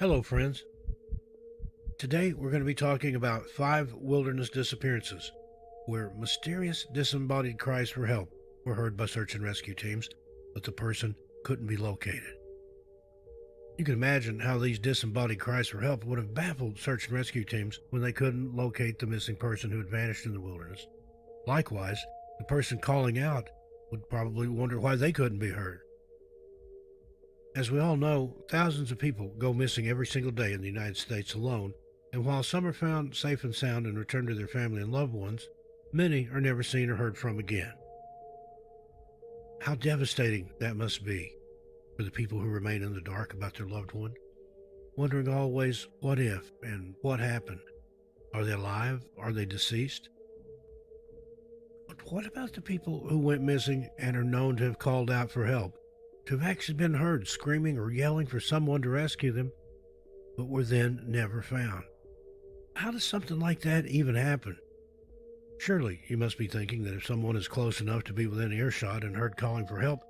Hello, friends. Today we're going to be talking about 5 wilderness disappearances where mysterious disembodied cries for help were heard by search and rescue teams, but the person couldn't be located. You can imagine how these disembodied cries for help would have baffled search and rescue teams when they couldn't locate the missing person who had vanished in the wilderness. Likewise, the person calling out would probably wonder why they couldn't be heard. As we all know, thousands of people go missing every single day in the United States alone, and while some are found safe and sound and return to their family and loved ones, many are never seen or heard from again. How devastating that must be for the people who remain in the dark about their loved one, wondering always what if and what happened. Are they alive? Are they deceased? But what about the people who went missing and are known to have called out for help, to have actually been heard screaming or yelling for someone to rescue them, but were then never found? How does something like that even happen? Surely you must be thinking that if someone is close enough to be within earshot and heard calling for help,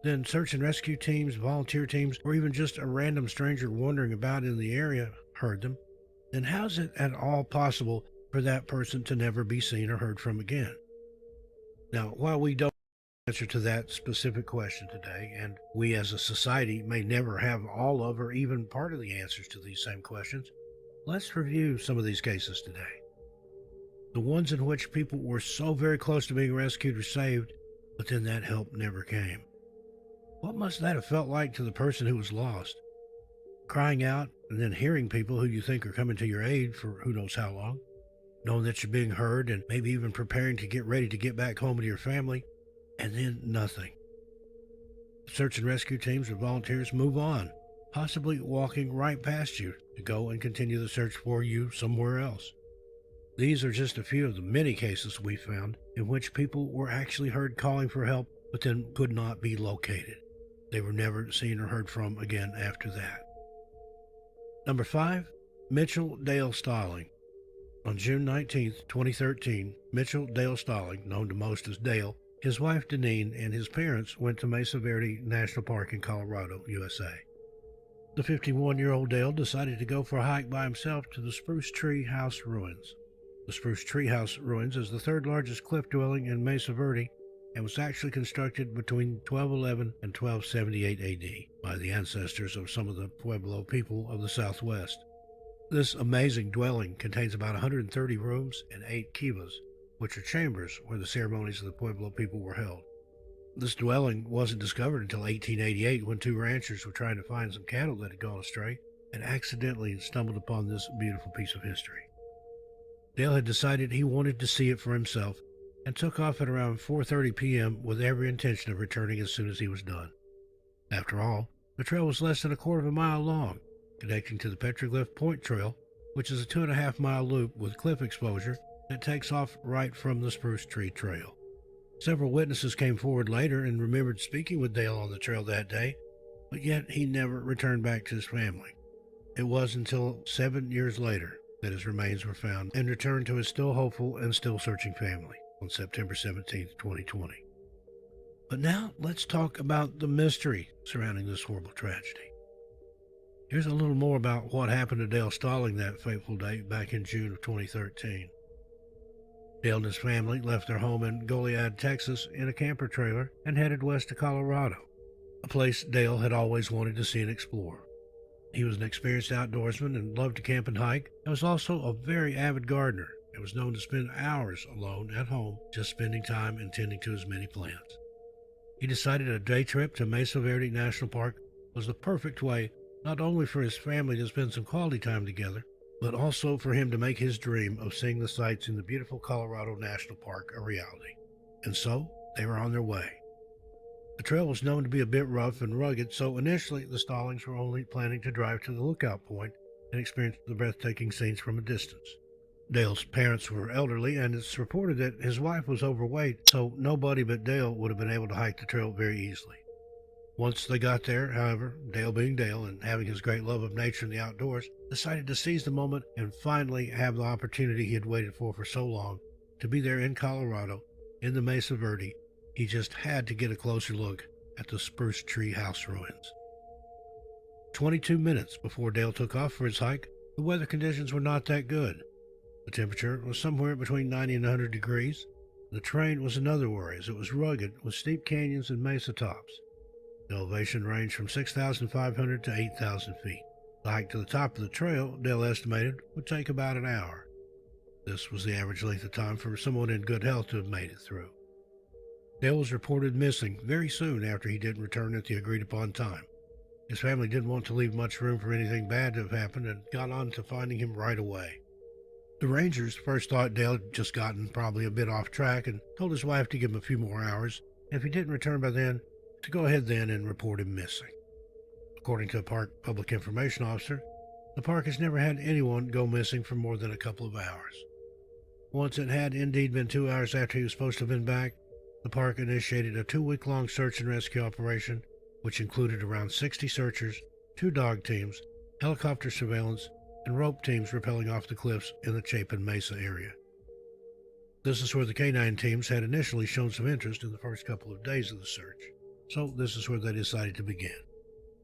then search and rescue teams, volunteer teams, or even just a random stranger wandering about in the area heard them, then how is it at all possible for that person to never be seen or heard from again? Now, while we don't answer to that specific question today, and we as a society may never have all of or even part of the answers to these same questions, let's review some of these cases today. The ones in which people were so very close to being rescued or saved, but then that help never came. What must that have felt like to the person who was lost? Crying out and then hearing people who you think are coming to your aid for who knows how long, knowing that you're being heard and maybe even preparing to get ready to get back home to your family, and then nothing. Search and rescue teams or volunteers move on, possibly walking right past you to go and continue the search for you somewhere else. These are just a few of the many cases we found in which people were actually heard calling for help, but then could not be located. They were never seen or heard from again after that. Number 5, Mitchell Dale Stalling. On June 19, 2013, Mitchell Dale Stalling, known to most as Dale, his wife Dalene, and his parents went to Mesa Verde National Park in Colorado, USA. The 51-year-old Dale decided to go for a hike by himself to the Spruce Tree House Ruins. The Spruce Tree House Ruins is the third largest cliff dwelling in Mesa Verde and was actually constructed between 1211 and 1278 AD by the ancestors of some of the Pueblo people of the Southwest. This amazing dwelling contains about 130 rooms and 8 kivas, which are chambers where the ceremonies of the Pueblo people were held. This dwelling wasn't discovered until 1888 when 2 ranchers were trying to find some cattle that had gone astray and accidentally stumbled upon this beautiful piece of history. Dale had decided he wanted to see it for himself and took off at around 4:30 p.m. with every intention of returning as soon as he was done. After all, the trail was less than a quarter of a mile long, connecting to the Petroglyph Point Trail, which is a 2.5-mile loop with cliff exposure that takes off right from the Spruce Tree Trail. Several witnesses came forward later and remembered speaking with Dale on the trail that day, but yet he never returned back to his family. It was until 7 years later that his remains were found and returned to his still hopeful and still searching family on September 17, 2020. But now let's talk about the mystery surrounding this horrible tragedy. Here's a little more about what happened to Dale Stalling that fateful day back in June of 2013. Dale and his family left their home in Goliad, Texas in a camper trailer and headed west to Colorado, a place Dale had always wanted to see and explore. He was an experienced outdoorsman and loved to camp and hike, and was also a very avid gardener and was known to spend hours alone at home just spending time and tending to his many plants. He decided a day trip to Mesa Verde National Park was the perfect way not only for his family to spend some quality time together, but also for him to make his dream of seeing the sights in the beautiful Colorado National Park a reality. And so, they were on their way. The trail was known to be a bit rough and rugged, so initially the Stallings were only planning to drive to the lookout point and experience the breathtaking scenes from a distance. Dale's parents were elderly, and it's reported that his wife was overweight, so nobody but Dale would have been able to hike the trail very easily. Once they got there, however, Dale being Dale and having his great love of nature and the outdoors, decided to seize the moment and finally have the opportunity he had waited for so long to be there in Colorado, in the Mesa Verde. He just had to get a closer look at the Spruce Tree House ruins. 22 minutes before Dale took off for his hike, the weather conditions were not that good. The temperature was somewhere between 90 and 100 degrees. The terrain was another worry, as it was rugged with steep canyons and mesa tops. The elevation ranged from 6,500 to 8,000 feet. The hike to the top of the trail, Dale estimated, would take about an hour. This was the average length of time for someone in good health to have made it through. Dale was reported missing very soon after he didn't return at the agreed-upon time. His family didn't want to leave much room for anything bad to have happened and got on to finding him right away. The Rangers first thought Dale had just gotten probably a bit off track and told his wife to give him a few more hours, and if he didn't return by then, to go ahead then and report him missing. According to a park public information officer, the park has never had anyone go missing for more than a couple of hours. Once it had indeed been 2 hours after he was supposed to have been back, the park initiated a 2-week-long search and rescue operation, which included around 60 searchers, 2 dog teams, helicopter surveillance, and rope teams rappelling off the cliffs in the Chapin Mesa area. This is where the canine teams had initially shown some interest in the first couple of days of the search, so this is where they decided to begin.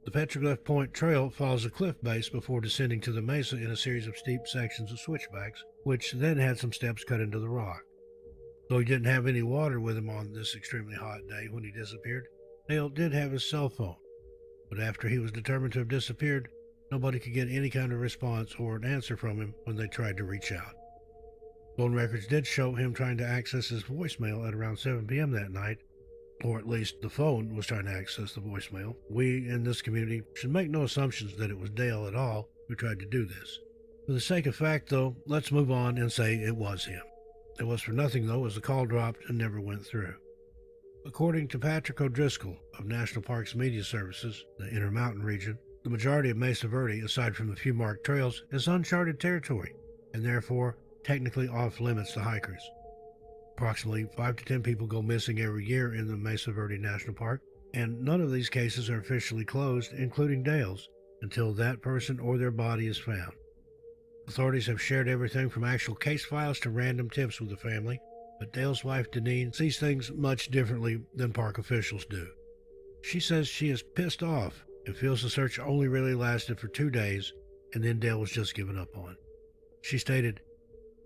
The Petroglyph Point Trail follows a cliff base before descending to the mesa in a series of steep sections of switchbacks, which then had some steps cut into the rock. Though he didn't have any water with him on this extremely hot day when he disappeared, Dale did have his cell phone, but after he was determined to have disappeared, nobody could get any kind of response or an answer from him when they tried to reach out. Phone records did show him trying to access his voicemail at around 7 p.m. that night, or at least the phone was trying to access the voicemail. We in this community should make no assumptions that it was Dale at all who tried to do this. For the sake of fact, though, let's move on and say it was him. It was for nothing, though, as the call dropped and never went through. According to Patrick O'Driscoll of National Parks Media Services, the Intermountain region, the majority of Mesa Verde, aside from the few marked trails, is uncharted territory, and therefore technically off-limits to hikers. Approximately 5 to 10 people go missing every year in the Mesa Verde National Park, and none of these cases are officially closed, including Dale's, until that person or their body is found. Authorities have shared everything from actual case files to random tips with the family, but Dale's wife, Dalene, sees things much differently than park officials do. She says she is pissed off and feels the search only really lasted for 2 days, and then Dale was just given up on. She stated,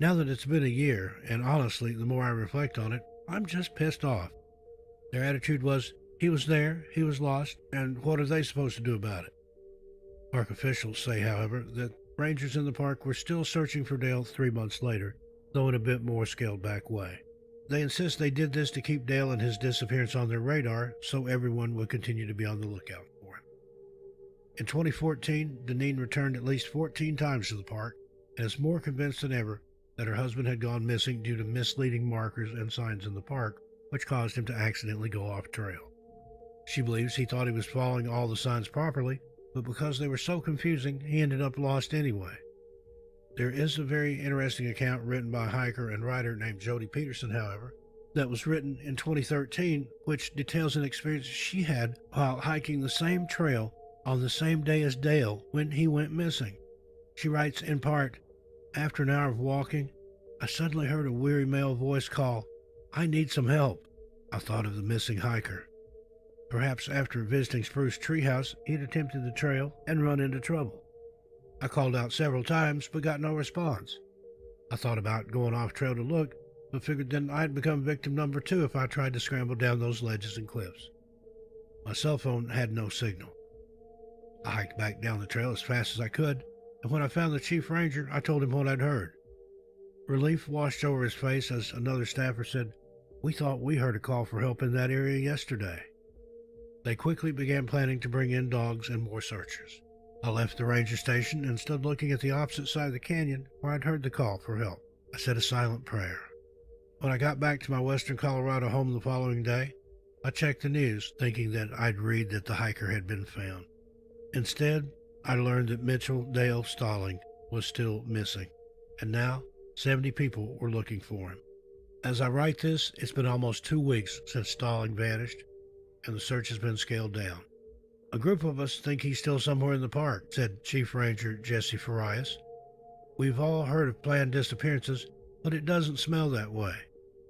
"Now that it's been a year, and honestly, the more I reflect on it, I'm just pissed off." Their attitude was, he was there, he was lost, and what are they supposed to do about it? Park officials say, however, that rangers in the park were still searching for Dale 3 months later, though in a bit more scaled-back way. They insist they did this to keep Dale and his disappearance on their radar, so everyone would continue to be on the lookout for him. In 2014, Dalene returned at least 14 times to the park, and is more convinced than ever that her husband had gone missing due to misleading markers and signs in the park, which caused him to accidentally go off trail. She believes he thought he was following all the signs properly, but because they were so confusing, he ended up lost anyway. There is a very interesting account written by a hiker and writer named Jody Peterson, however, that was written in 2013, which details an experience she had while hiking the same trail on the same day as Dale when he went missing. She writes in part, "After an hour of walking, I suddenly heard a weary male voice call, 'I need some help.' I thought of the missing hiker. Perhaps after visiting Spruce Treehouse, he'd attempted the trail and run into trouble. I called out several times, but got no response. I thought about going off trail to look, but figured then I'd become victim number 2 if I tried to scramble down those ledges and cliffs. My cell phone had no signal. I hiked back down the trail as fast as I could, and when I found the chief ranger, I told him what I'd heard. Relief washed over his face as another staffer said, 'We thought we heard a call for help in that area yesterday.' They quickly began planning to bring in dogs and more searchers. I left the ranger station and stood looking at the opposite side of the canyon where I'd heard the call for help. I said a silent prayer. When I got back to my western Colorado home the following day, I checked the news, thinking that I'd read that the hiker had been found. Instead, I learned that Mitchell Dale Stalling was still missing, and now 70 people were looking for him. As I write this, it's been almost 2 weeks since Stalling vanished, and the search has been scaled down. A group of us think he's still somewhere in the park," said Chief Ranger Jesse Farias. "We've all heard of planned disappearances, but it doesn't smell that way.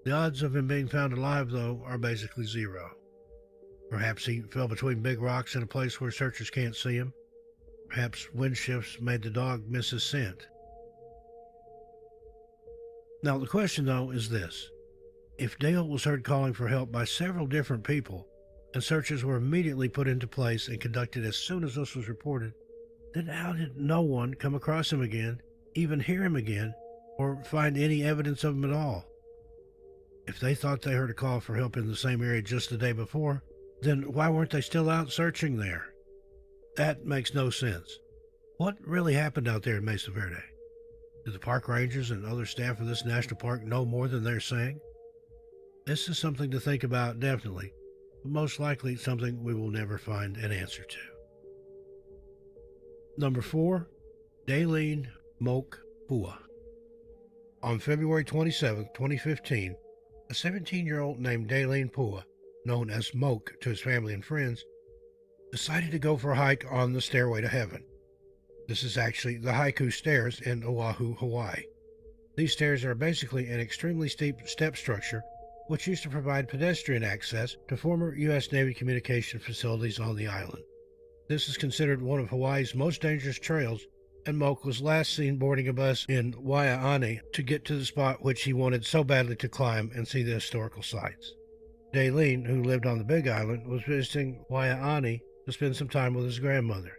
The odds of him being found alive, though, are basically 0. Perhaps he fell between big rocks in a place where searchers can't see him. Perhaps wind shifts made the dog miss his scent. Now, the question, though, is this. If Dale was heard calling for help by several different people, and searches were immediately put into place and conducted as soon as this was reported, then how did no one come across him again, even hear him again, or find any evidence of him at all? If they thought they heard a call for help in the same area just the day before, then why weren't they still out searching there? That makes no sense. What really happened out there in Mesa Verde? Do the park rangers and other staff of this national park know more than they're saying? This is something to think about, definitely, but most likely something we will never find an answer to. Number 4, Dalene Pua. On February 27, 2015, a 17-year-old named Dalene Pua, known as Moke to his family and friends, decided to go for a hike on the Stairway to Heaven. This is actually the Haiku Stairs in Oahu, Hawaii. These stairs are basically an extremely steep step structure which used to provide pedestrian access to former U.S. Navy communication facilities on the island. This is considered one of Hawaii's most dangerous trails, and Moke was last seen boarding a bus in Waianae to get to the spot which he wanted so badly to climb and see the historical sites. Dalene, who lived on the Big Island, was visiting Waianae to spend some time with his grandmother.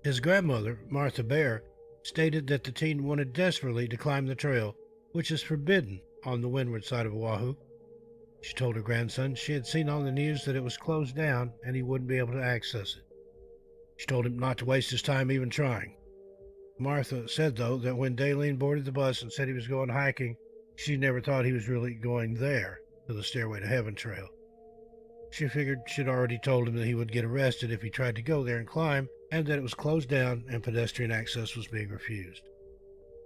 His grandmother, Martha Bear, stated that the teen wanted desperately to climb the trail, which is forbidden on the windward side of Oahu. She told her grandson she had seen on the news that it was closed down and he wouldn't be able to access it. She told him not to waste his time even trying. Martha said, though, that when Dalene boarded the bus and said he was going hiking, she never thought he was really going there, to the Stairway to Heaven trail. She figured she'd already told him that he would get arrested if he tried to go there and climb, and that it was closed down and pedestrian access was being refused.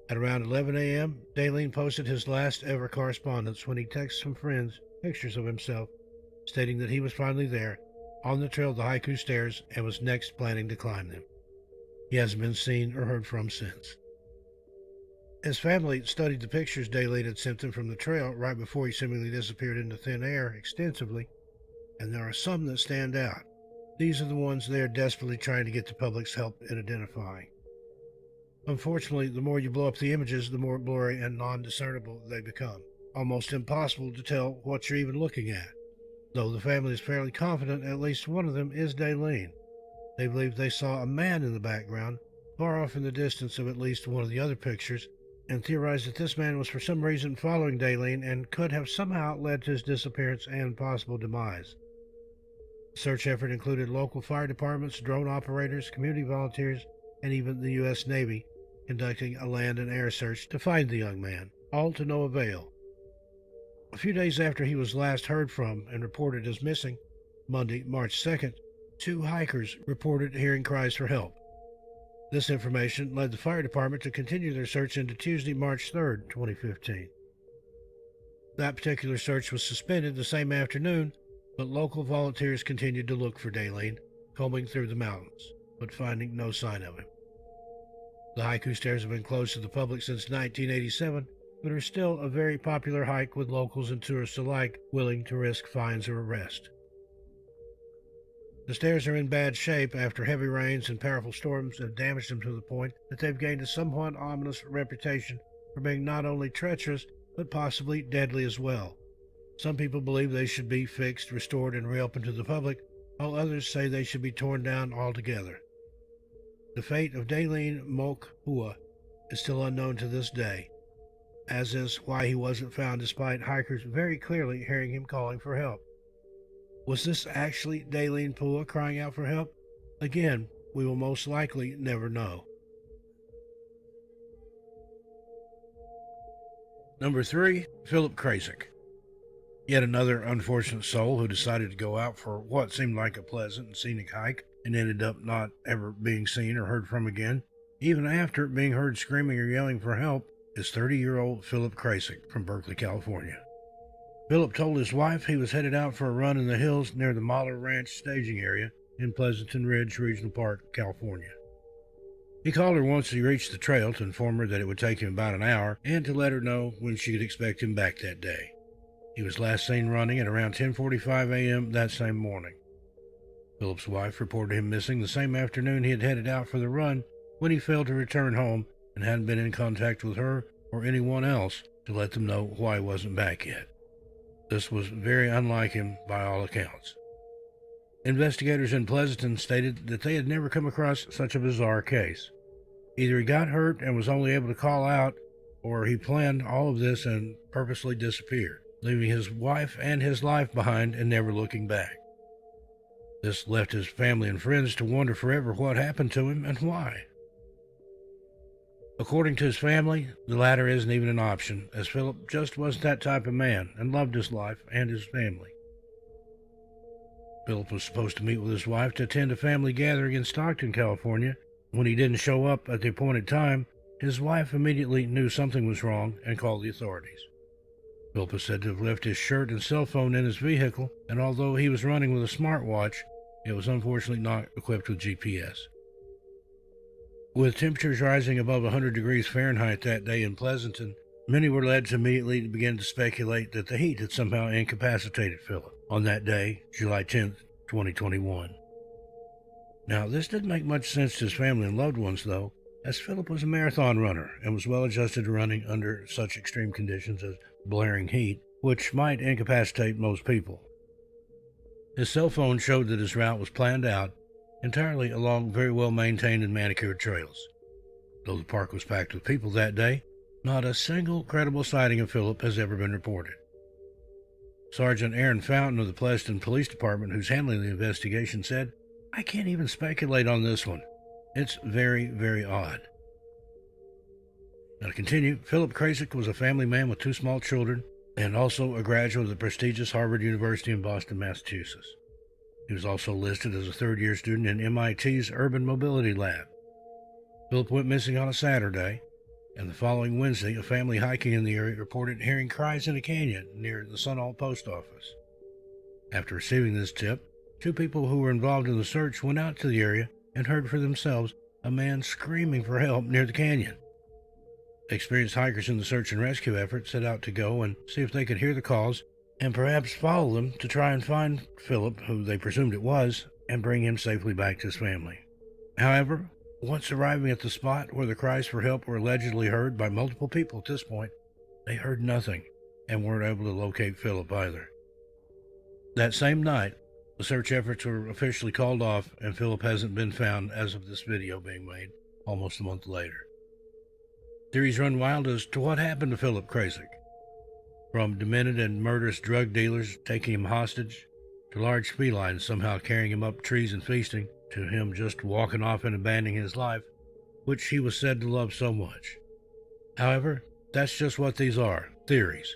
At around 11 a.m., Dalene posted his last ever correspondence when he texted some friends pictures of himself, stating that he was finally there, on the trail of the Haiku Stairs, and was next planning to climb them. He hasn't been seen or heard from since. His family studied the pictures Dalene had sent them from the trail right before he seemingly disappeared into thin air extensively, and there are some that stand out. These are the ones they are desperately trying to get the public's help in identifying. Unfortunately, the more you blow up the images, the more blurry and non-discernible they become. Almost impossible to tell what you're even looking at. Though the family is fairly confident at least one of them is Dalene. They believe they saw a man in the background, far off in the distance of at least one of the other pictures, and theorized that this man was for some reason following Dalene and could have somehow led to his disappearance and possible demise. The search effort included local fire departments, drone operators, community volunteers, and even the U.S. Navy, conducting a land and air search to find the young man, all to no avail. A few days after he was last heard from and reported as missing, Monday, March 2nd, 2 hikers reported hearing cries for help. This information led the fire department to continue their search into Tuesday, March 3rd, 2015. That particular search was suspended the same afternoon, but local volunteers continued to look for Dalene, combing through the mountains, but finding no sign of him. The Haiku Stairs have been closed to the public since 1987, but are still a very popular hike with locals and tourists alike willing to risk fines or arrest. The stairs are in bad shape after heavy rains and powerful storms have damaged them to the point that they've gained a somewhat ominous reputation for being not only treacherous, but possibly deadly as well. Some people believe they should be fixed, restored, and reopened to the public, while others say they should be torn down altogether. The fate of Dalene Pua is still unknown to this day, as is why he wasn't found despite hikers very clearly hearing him calling for help. Was this actually Dalene Pua crying out for help? Again, we will most likely never know. Number 3, Philip Kreycik. Yet another unfortunate soul who decided to go out for what seemed like a pleasant and scenic hike and ended up not ever being seen or heard from again, even after being heard screaming or yelling for help, is 30-year-old Philip Kreycik from Berkeley, California. Philip told his wife he was headed out for a run in the hills near the Mahler Ranch staging area in Pleasanton Ridge Regional Park, California. He called her once he reached the trail to inform her that it would take him about an hour and to let her know when she could expect him back that day. He was last seen running at around 10:45 a.m. that same morning. Philip's wife reported him missing the same afternoon he had headed out for the run, when he failed to return home and hadn't been in contact with her or anyone else to let them know why he wasn't back yet. This was very unlike him by all accounts. Investigators in Pleasanton stated that they had never come across such a bizarre case. Either he got hurt and was only able to call out, or he planned all of this and purposely disappeared, leaving his wife and his life behind and never looking back. This left his family and friends to wonder forever what happened to him and why. According to his family, the latter isn't even an option, as Philip just wasn't that type of man and loved his life and his family. Philip was supposed to meet with his wife to attend a family gathering in Stockton, California. When he didn't show up at the appointed time, his wife immediately knew something was wrong and called the authorities. Philip was said to have left his shirt and cell phone in his vehicle, and although he was running with a smartwatch, it was unfortunately not equipped with GPS. With temperatures rising above 100 degrees Fahrenheit that day in Pleasanton, many were led to immediately begin to speculate that the heat had somehow incapacitated Philip on that day, July 10th, 2021. Now, this didn't make much sense to his family and loved ones, though, as Philip was a marathon runner and was well adjusted to running under such extreme conditions as blaring heat, which might incapacitate most people. His cell phone showed that his route was planned out entirely along very well-maintained and manicured trails. Though the park was packed with people that day, not a single credible sighting of Philip has ever been reported. Sergeant Aaron Fountain of the Pleasanton Police Department, who's handling the investigation, said, "I can't even speculate on this one. It's very, very odd." Now to continue, Philip Kreycik was a family man with 2 small children and also a graduate of the prestigious Harvard University in Boston, Massachusetts. He was also listed as a third-year student in MIT's Urban Mobility Lab. Philip went missing on a Saturday, and the following Wednesday, a family hiking in the area reported hearing cries in a canyon near the Sunol post office. After receiving this tip, 2 people who were involved in the search went out to the area and heard for themselves a man screaming for help near the canyon. Experienced hikers in the search and rescue effort set out to go and see if they could hear the calls and perhaps follow them to try and find Philip, who they presumed it was, and bring him safely back to his family. However, once arriving at the spot where the cries for help were allegedly heard by multiple people at this point, they heard nothing and weren't able to locate Philip either. That same night, the search efforts were officially called off, and Philip hasn't been found as of this video being made, almost a month later. Theories run wild as to what happened to Philip Kreycik. From demented and murderous drug dealers taking him hostage, to large felines somehow carrying him up trees and feasting, to him just walking off and abandoning his life, which he was said to love so much. However, that's just what these are, theories,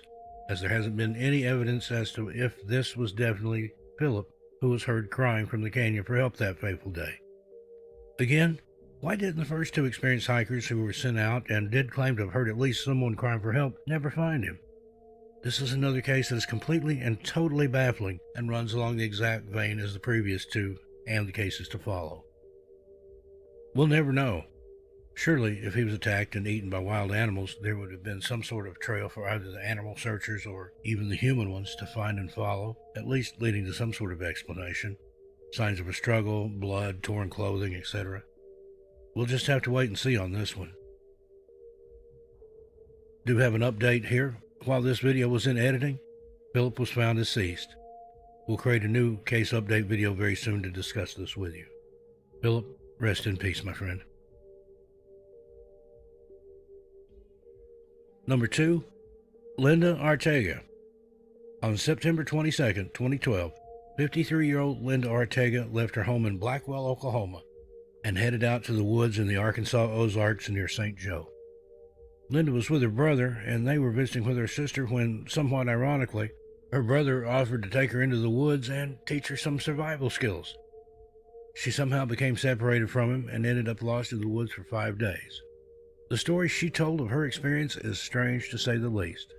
as there hasn't been any evidence as to if this was definitely Philip who was heard crying from the canyon for help that fateful day. Again, why didn't the first 2 experienced hikers who were sent out and did claim to have heard at least someone crying for help never find him? This is another case that is completely and totally baffling and runs along the exact vein as the previous 2 and the cases to follow. We'll never know. Surely, if he was attacked and eaten by wild animals, there would have been some sort of trail for either the animal searchers or even the human ones to find and follow, at least leading to some sort of explanation. Signs of a struggle, blood, torn clothing, etc. We'll just have to wait and see on this one. Do have an update here. While this video was in editing, Philip was found deceased. We'll create a new case update video very soon to discuss this with you. Philip, rest in peace, my friend. Number 2, Linda Ortega. On September 22nd, 2012, 53-year-old Linda Ortega left her home in Blackwell, Oklahoma, and headed out to the woods in the Arkansas Ozarks near St. Joe. Linda was with her brother, and they were visiting with her sister when, somewhat ironically, her brother offered to take her into the woods and teach her some survival skills. She somehow became separated from him and ended up lost in the woods for 5 days. The story she told of her experience is strange to say the least.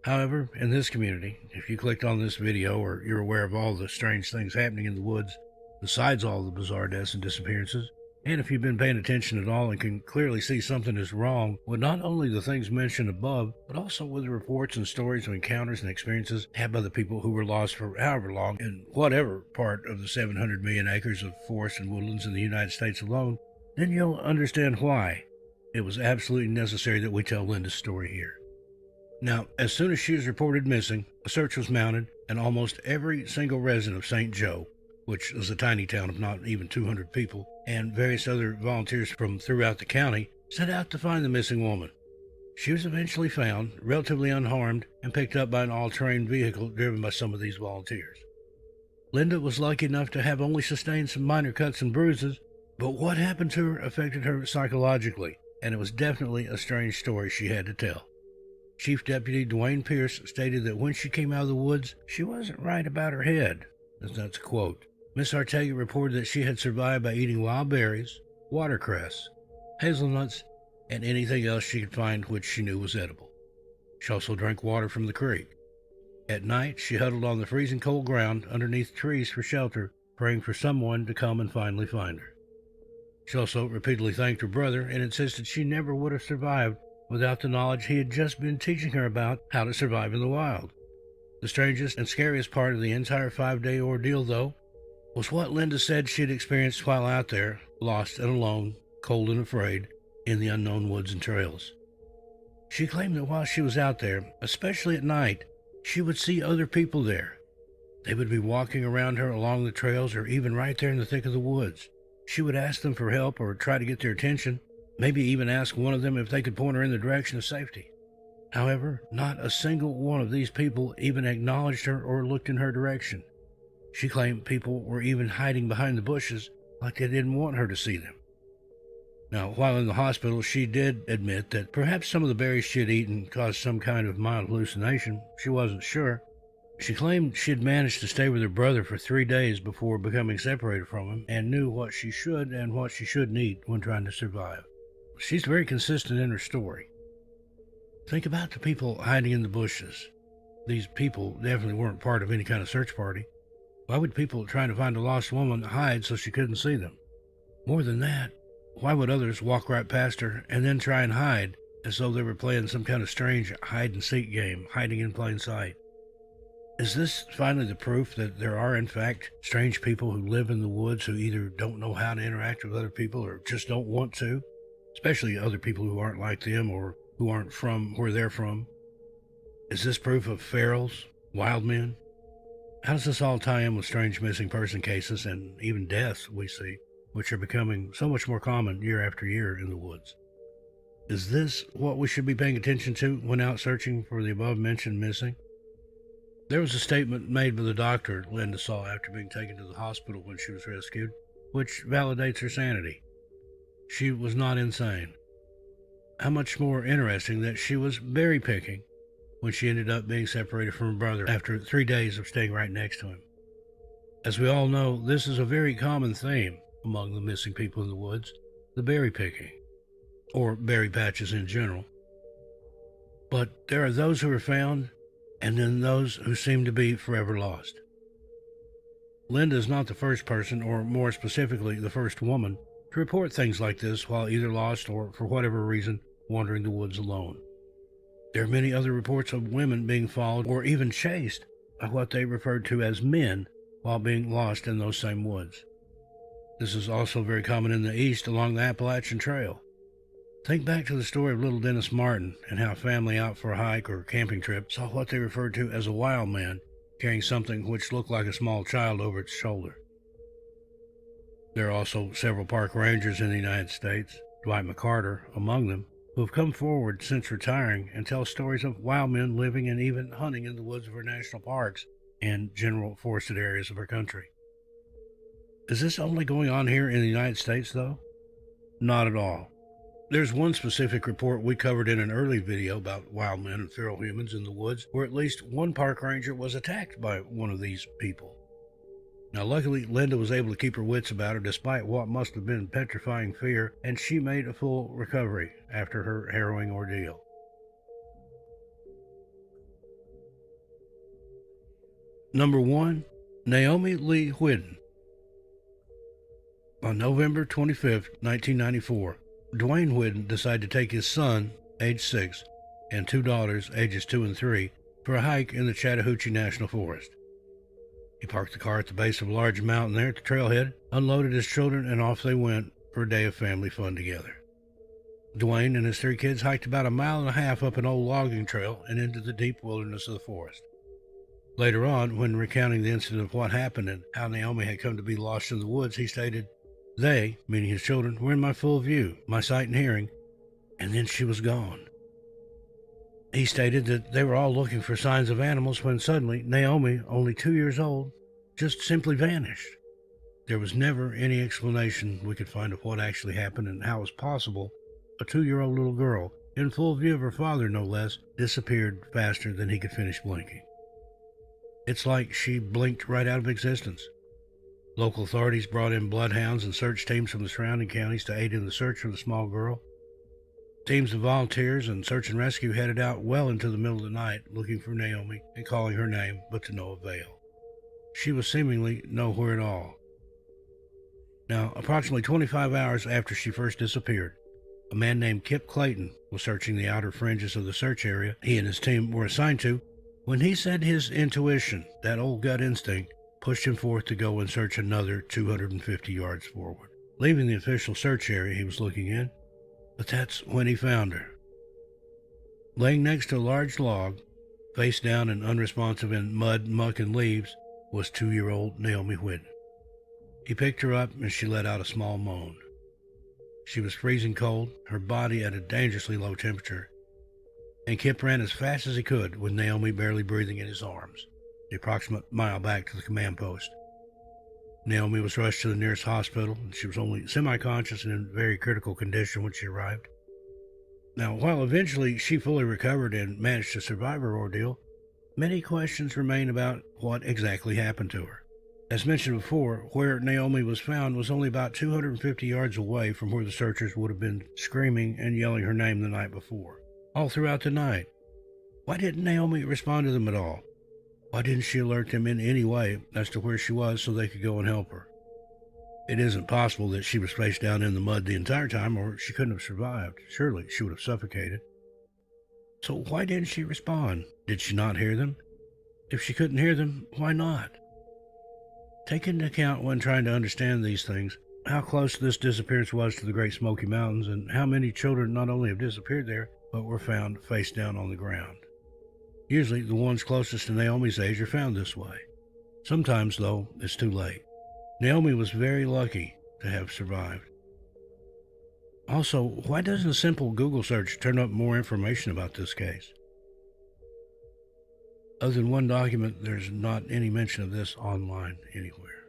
However, in this community, if you clicked on this video or you're aware of all the strange things happening in the woods, besides all the bizarre deaths and disappearances, And if you've been paying attention at all and can clearly see something is wrong with not only the things mentioned above, but also with the reports and stories of encounters and experiences had by the people who were lost for however long in whatever part of the 700 million acres of forest and woodlands in the United States alone, then you'll understand why it was absolutely necessary that we tell Linda's story here. Now, as soon as she was reported missing, a search was mounted, and almost every single resident of St. Joe, which is a tiny town of not even 200 people, and various other volunteers from throughout the county set out to find the missing woman. She was eventually found, relatively unharmed, and picked up by an all-terrain vehicle driven by some of these volunteers. Linda was lucky enough to have only sustained some minor cuts and bruises, but what happened to her affected her psychologically, and it was definitely a strange story she had to tell. Chief Deputy Dwayne Pierce stated that when she came out of the woods, she wasn't right about her head. That's a quote. Miss Ortega reported that she had survived by eating wild berries, watercress, hazelnuts, and anything else she could find which she knew was edible. She also drank water from the creek. At night, she huddled on the freezing cold ground underneath trees for shelter, praying for someone to come and finally find her. She also repeatedly thanked her brother and insisted she never would have survived without the knowledge he had just been teaching her about how to survive in the wild. The strangest and scariest part of the entire 5-day ordeal, though, was what Linda said she had experienced while out there, lost and alone, cold and afraid, in the unknown woods and trails. She claimed that while she was out there, especially at night, she would see other people there. They would be walking around her along the trails or even right there in the thick of the woods. She would ask them for help or try to get their attention, maybe even ask one of them if they could point her in the direction of safety. However, not a single one of these people even acknowledged her or looked in her direction. She claimed people were even hiding behind the bushes like they didn't want her to see them. Now, while in the hospital, she did admit that perhaps some of the berries she had eaten caused some kind of mild hallucination. She wasn't sure. She claimed she had managed to stay with her brother for 3 days before becoming separated from him and knew what she should and what she shouldn't eat when trying to survive. She's very consistent in her story. Think about the people hiding in the bushes. These people definitely weren't part of any kind of search party. Why would people trying to find a lost woman hide so she couldn't see them? More than that, why would others walk right past her and then try and hide as though they were playing some kind of strange hide-and-seek game, hiding in plain sight? Is this finally the proof that there are, in fact, strange people who live in the woods who either don't know how to interact with other people or just don't want to, especially other people who aren't like them or who aren't from where they're from? Is this proof of ferals, wild men? How does this all tie in with strange missing person cases and even deaths we see, which are becoming so much more common year after year in the woods? Is this what we should be paying attention to when out searching for the above-mentioned missing? There was a statement made by the doctor Linda saw after being taken to the hospital when she was rescued, which validates her sanity. She was not insane. How much more interesting that she was berry picking when she ended up being separated from her brother after 3 days of staying right next to him. As we all know, this is a very common theme among the missing people in the woods, the berry picking, or berry patches in general. But there are those who are found, and then those who seem to be forever lost. Linda is not the first person, or more specifically, the first woman, to report things like this while either lost or, for whatever reason, wandering the woods alone. There are many other reports of women being followed or even chased by what they referred to as men while being lost in those same woods. This is also very common in the East along the Appalachian Trail. Think back to the story of little Dennis Martin and how a family out for a hike or camping trip saw what they referred to as a wild man carrying something which looked like a small child over its shoulder. There are also several park rangers in the United States, Dwight McCarter among them, who have come forward since retiring and tell stories of wild men living and even hunting in the woods of our national parks and general forested areas of our country. Is this only going on here in the United States, though? Not at all. There's one specific report we covered in an early video about wild men and feral humans in the woods where at least one park ranger was attacked by one of these people. Now, luckily, Linda was able to keep her wits about her despite what must have been petrifying fear, and she made a full recovery after her harrowing ordeal. Number 1. Naomi Whitten. On November 25th, 1994, Dalene Whitten decided to take his son, age 6, and 2 daughters, ages 2 and 3, for a hike in the Chattahoochee National Forest. He parked the car at the base of a large mountain there at the trailhead, unloaded his children, and off they went for a day of family fun together. Dalene and his 3 kids hiked about 1.5 miles up an old logging trail and into the deep wilderness of the forest. Later on, when recounting the incident of what happened and how Naomi had come to be lost in the woods, he stated, "They, meaning his children, were in my full view, my sight and hearing, and then she was gone." He stated that they were all looking for signs of animals when suddenly Naomi, only 2 years old, just simply vanished. There was never any explanation we could find of what actually happened and how it was possible a 2-year-old little girl, in full view of her father no less, disappeared faster than he could finish blinking. It's like she blinked right out of existence. Local authorities brought in bloodhounds and search teams from the surrounding counties to aid in the search for the small girl. Teams of volunteers and search and rescue headed out well into the middle of the night looking for Naomi and calling her name, but to no avail. She was seemingly nowhere at all. Now, approximately 25 hours after she first disappeared, a man named Kip Clayton was searching the outer fringes of the search area he and his team were assigned to when he said his intuition, that old gut instinct, pushed him forth to go and search another 250 yards forward, leaving the official search area he was looking in. But that's when he found her. Laying next to a large log, face down and unresponsive in mud, muck, and leaves, was 2-year-old Naomi Whitten. He picked her up and she let out a small moan. She was freezing cold, her body at a dangerously low temperature, and Kip ran as fast as he could with Naomi barely breathing in his arms, the approximate mile back to the command post. Naomi was rushed to the nearest hospital, and she was only semi-conscious and in very critical condition when she arrived. Now, while eventually she fully recovered and managed to survive her ordeal, many questions remain about what exactly happened to her. As mentioned before, where Naomi was found was only about 250 yards away from where the searchers would have been screaming and yelling her name the night before, all throughout the night. Why didn't Naomi respond to them at all? Why didn't she alert them in any way as to where she was so they could go and help her? It isn't possible that she was face down in the mud the entire time, or she couldn't have survived. Surely she would have suffocated. So why didn't she respond? Did she not hear them? If she couldn't hear them, why not? Take into account when trying to understand these things, how close this disappearance was to the Great Smoky Mountains and how many children not only have disappeared there, but were found face down on the ground. Usually the ones closest to Naomi's age are found this way. Sometimes, though, it's too late. Naomi was very lucky to have survived. Also, why doesn't a simple Google search turn up more information about this case? Other than one document, there's not any mention of this online anywhere.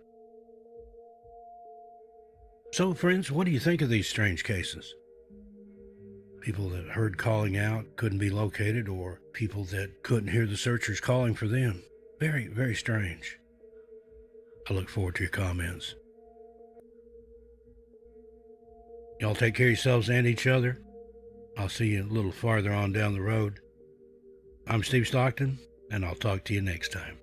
So, friends, what do you think of these strange cases? People that heard calling out couldn't be located, or people that couldn't hear the searchers calling for them. Very, very strange. I look forward to your comments. Y'all take care of yourselves and each other. I'll see you a little farther on down the road. I'm Steve Stockton, and I'll talk to you next time.